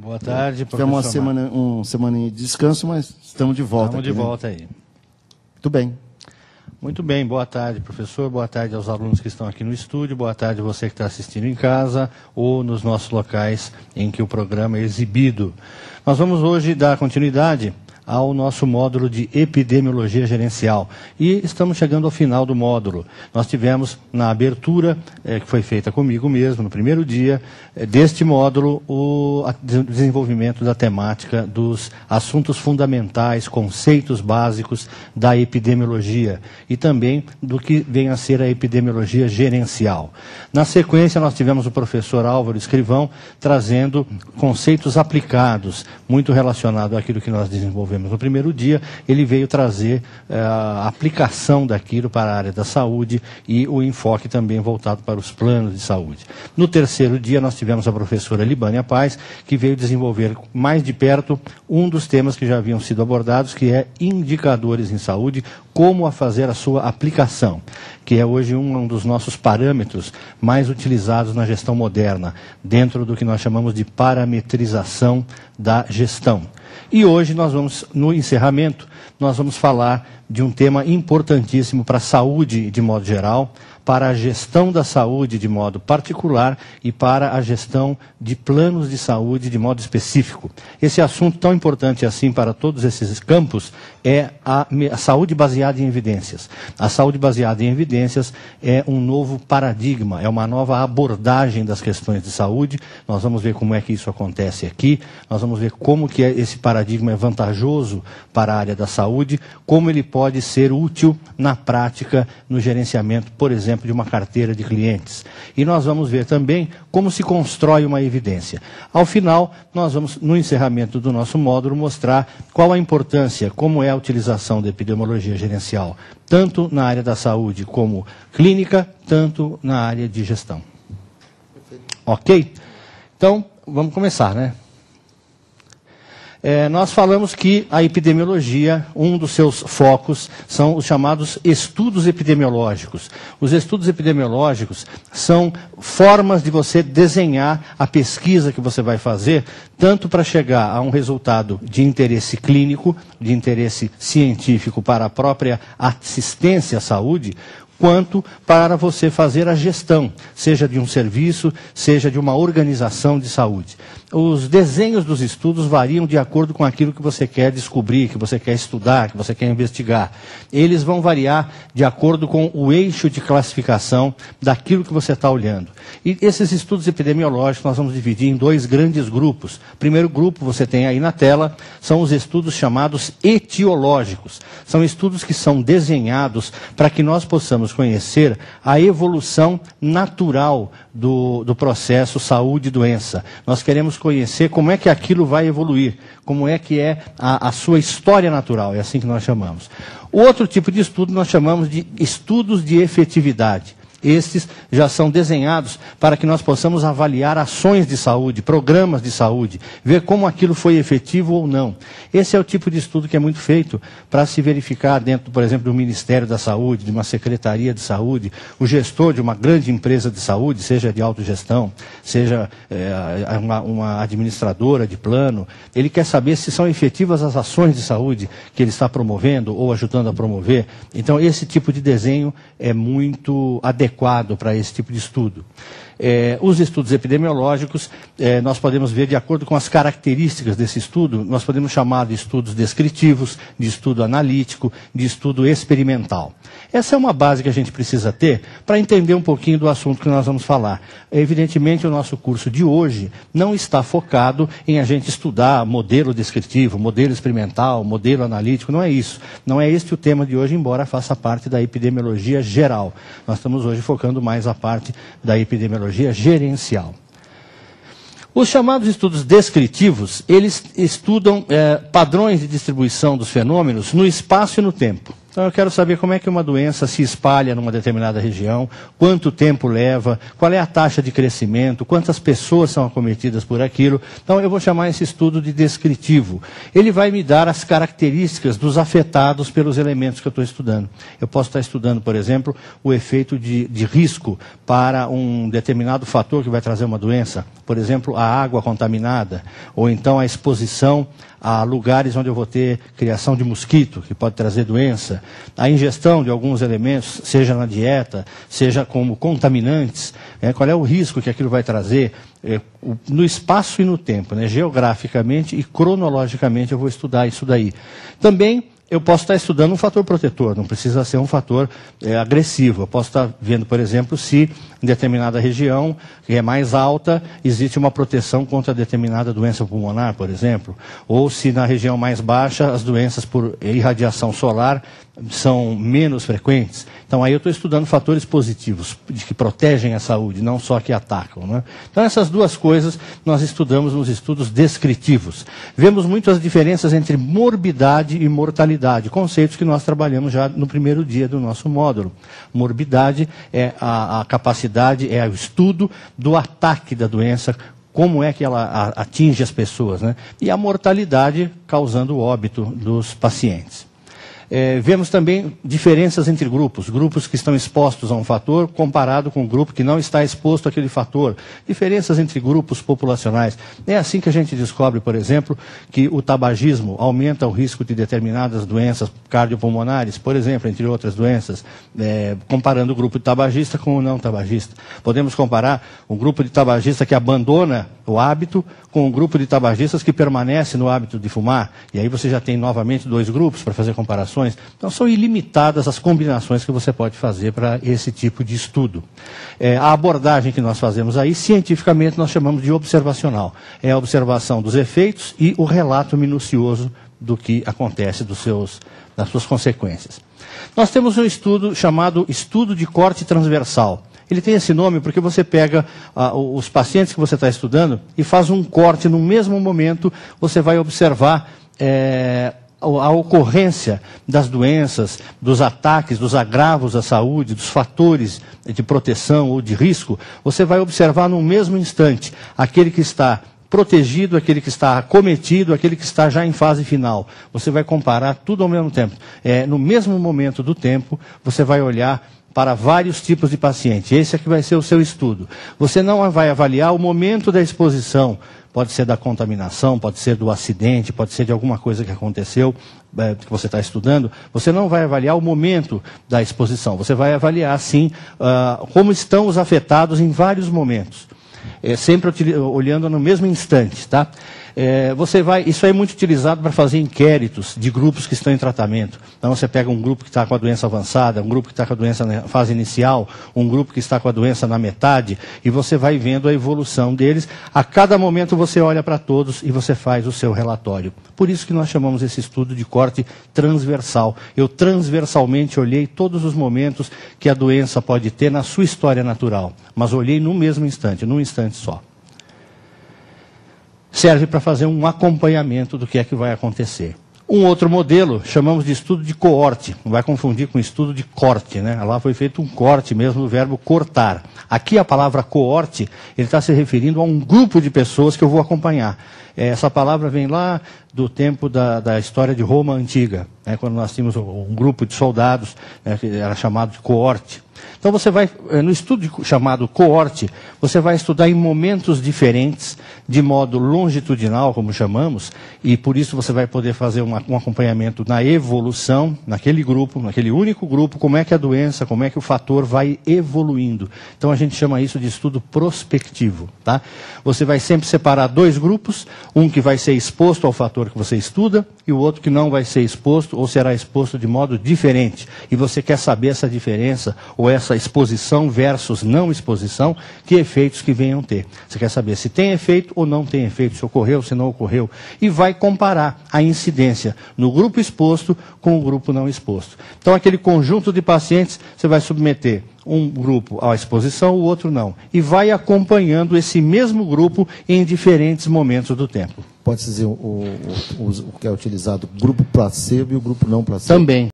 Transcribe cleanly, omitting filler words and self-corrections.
Boa tarde, professor. Tivemos uma semaninha de descanso, mas estamos de volta. Estamos de volta aí. Muito bem. Muito bem, boa tarde, professor. Boa tarde aos alunos que estão aqui no estúdio. Boa tarde a você que está assistindo em casa ou nos nossos locais em que o programa é exibido. Nós vamos hoje dar continuidade ao nosso módulo de epidemiologia gerencial. E estamos chegando ao final do módulo. Nós tivemos na abertura, que foi feita comigo mesmo, no primeiro dia deste módulo, o desenvolvimento da temática dos assuntos fundamentais, conceitos básicos da epidemiologia e também do que vem a ser a epidemiologia gerencial. Na sequência, nós tivemos o professor Álvaro Escrivão trazendo conceitos aplicados, muito relacionado àquilo que nós desenvolvemos no primeiro dia. Ele veio trazer a aplicação daquilo para a área da saúde e o enfoque também voltado para os planos de saúde. No terceiro dia, nós tivemos a professora Libânia Paz, que veio desenvolver mais de perto um dos temas que já haviam sido abordados, que é indicadores em saúde, como a fazer a sua aplicação, que é hoje um dos nossos parâmetros mais utilizados na gestão moderna, dentro do que nós chamamos de parametrização da gestão. E hoje nós vamos, no encerramento, nós vamos falar de um tema importantíssimo para a saúde de modo geral, para a gestão da saúde de modo particular e para a gestão de planos de saúde de modo específico. Esse assunto tão importante assim para todos esses campos é a saúde baseada em evidências. A saúde baseada em evidências é um novo paradigma, é uma nova abordagem das questões de saúde. Nós vamos ver como é que isso acontece aqui, nós vamos ver como que esse paradigma é vantajoso para a área da saúde, como ele pode ser útil na prática, no gerenciamento, por exemplo, de uma carteira de clientes. E nós vamos ver também como se constrói uma evidência. Ao final, nós vamos, no encerramento do nosso módulo, mostrar qual a importância, como é a utilização da epidemiologia gerencial, tanto na área da saúde como clínica, tanto na área de gestão. Ok? Então, vamos começar, né? Nós falamos que a epidemiologia, um dos seus focos, são os chamados estudos epidemiológicos. Os estudos epidemiológicos são formas de você desenhar a pesquisa que você vai fazer, tanto para chegar a um resultado de interesse clínico, de interesse científico para a própria assistência à saúde, quanto para você fazer a gestão, seja de um serviço, seja de uma organização de saúde. Os desenhos dos estudos variam de acordo com aquilo que você quer descobrir, que você quer estudar, que você quer investigar. Eles vão variar de acordo com o eixo de classificação daquilo que você está olhando. E esses estudos epidemiológicos nós vamos dividir em dois grandes grupos. O primeiro grupo, você tem aí na tela, são os estudos chamados etiológicos. São estudos que são desenhados para que nós possamos conhecer a evolução natural do processo saúde e doença. Nós queremos conhecer como é que aquilo vai evoluir, como é que é a sua história natural, é assim que nós chamamos. O outro tipo de estudo nós chamamos de estudos de efetividade. Estes já são desenhados para que nós possamos avaliar ações de saúde, programas de saúde, ver como aquilo foi efetivo ou não. Esse é o tipo de estudo que é muito feito para se verificar dentro, por exemplo, do Ministério da Saúde, de uma Secretaria de Saúde, o gestor de uma grande empresa de saúde, seja de autogestão, seja uma administradora de plano, ele quer saber se são efetivas as ações de saúde que ele está promovendo ou ajudando a promover. Então, esse tipo de desenho é muito adequado para esse tipo de estudo. Os estudos epidemiológicos, nós podemos ver de acordo com as características desse estudo, nós podemos chamar de estudos descritivos, de estudo analítico, de estudo experimental. Essa é uma base que a gente precisa ter para entender um pouquinho do assunto que nós vamos falar. Evidentemente, o nosso curso de hoje não está focado em a gente estudar modelo descritivo, modelo experimental, modelo analítico, não é isso. Não é este o tema de hoje, embora faça parte da epidemiologia geral. Nós estamos hoje focando mais a parte da epidemiologia gerencial. Os chamados estudos descritivos, eles estudam padrões de distribuição dos fenômenos no espaço e no tempo. Então eu quero saber como é que uma doença se espalha numa determinada região, quanto tempo leva, qual é a taxa de crescimento, quantas pessoas são acometidas por aquilo. Então eu vou chamar esse estudo de descritivo. Ele vai me dar as características dos afetados pelos elementos que eu estou estudando. Eu posso estar estudando, por exemplo, o efeito de risco para um determinado fator que vai trazer uma doença. Por exemplo, a água contaminada, ou então a exposição a lugares onde eu vou ter criação de mosquito, que pode trazer doença, a ingestão de alguns elementos, seja na dieta, seja como contaminantes, qual é o risco que aquilo vai trazer, no espaço e no tempo, geograficamente e cronologicamente eu vou estudar isso daí. Também eu posso estar estudando um fator protetor, não precisa ser um fator agressivo. Eu posso estar vendo, por exemplo, se em determinada região, que é mais alta, existe uma proteção contra determinada doença pulmonar, por exemplo. Ou se na região mais baixa, as doenças por irradiação solar são menos frequentes. Então aí eu estou estudando fatores positivos, que protegem a saúde, não só que atacam. Então essas duas coisas nós estudamos nos estudos descritivos. Vemos muito as diferenças entre morbidade e mortalidade, conceitos que nós trabalhamos já no primeiro dia do nosso módulo. Morbidade é a capacidade, é o estudo do ataque da doença, como é que ela atinge as pessoas, E a mortalidade causando o óbito dos pacientes. Vemos também diferenças entre grupos que estão expostos a um fator comparado com um grupo que não está exposto àquele fator. Diferenças entre grupos populacionais. É assim que a gente descobre, por exemplo, que o tabagismo aumenta o risco de determinadas doenças cardiopulmonares, por exemplo, entre outras doenças, comparando o grupo de tabagista com o não tabagista. Podemos comparar um grupo de tabagista que abandona o hábito com um grupo de tabagistas que permanece no hábito de fumar. E aí você já tem novamente dois grupos para fazer comparações. Então são ilimitadas as combinações que você pode fazer para esse tipo de estudo. A abordagem que nós fazemos aí, cientificamente, nós chamamos de observacional. É a observação dos efeitos e o relato minucioso do que acontece, das suas consequências. Nós temos um estudo chamado estudo de corte transversal. Ele tem esse nome porque você pega os pacientes que você está estudando e faz um corte no mesmo momento, você vai observar a ocorrência das doenças, dos ataques, dos agravos à saúde, dos fatores de proteção ou de risco, você vai observar no mesmo instante aquele que está protegido, aquele que está acometido, aquele que está já em fase final. Você vai comparar tudo ao mesmo tempo. No mesmo momento do tempo, você vai olhar para vários tipos de paciente. Esse é que vai ser o seu estudo. Você não vai avaliar o momento da exposição. Pode ser da contaminação, pode ser do acidente, pode ser de alguma coisa que aconteceu, que você está estudando. Você não vai avaliar o momento da exposição. Você vai avaliar, sim, como estão os afetados em vários momentos. Sempre olhando no mesmo instante, tá? Isso é muito utilizado para fazer inquéritos de grupos que estão em tratamento. Então você pega um grupo que está com a doença avançada, um grupo que está com a doença na fase inicial, um grupo que está com a doença na metade, e você vai vendo a evolução deles. A cada momento você olha para todos e você faz o seu relatório. Por isso que nós chamamos esse estudo de corte transversal. Eu transversalmente olhei todos os momentos que a doença pode ter na sua história natural, mas olhei no mesmo instante, num instante só. Serve para fazer um acompanhamento do que é que vai acontecer. Um outro modelo, chamamos de estudo de coorte. Não vai confundir com estudo de corte, Lá foi feito um corte mesmo do verbo cortar. Aqui a palavra coorte, ele está se referindo a um grupo de pessoas que eu vou acompanhar. Essa palavra vem lá do tempo da história de Roma antiga, quando nós tínhamos um grupo de soldados, que era chamado de coorte. Então você vai, no estudo chamado coorte, você vai estudar em momentos diferentes, de modo longitudinal, como chamamos, e por isso você vai poder fazer um acompanhamento na evolução, naquele grupo, naquele único grupo, como é que a doença, como é que o fator vai evoluindo. Então a gente chama isso de estudo prospectivo, tá? Você vai sempre separar dois grupos, um que vai ser exposto ao fator que você estuda, e o outro que não vai ser exposto, ou será exposto de modo diferente. E você quer saber essa diferença, ou essa exposição versus não exposição, que efeitos que venham ter. Você quer saber se tem efeito ou não tem efeito, se ocorreu, se não ocorreu. E vai comparar a incidência no grupo exposto com o grupo não exposto. Então, aquele conjunto de pacientes, você vai submeter um grupo à exposição, o outro não. E vai acompanhando esse mesmo grupo em diferentes momentos do tempo. Pode-se dizer o que é utilizado, grupo placebo e o grupo não placebo? Também.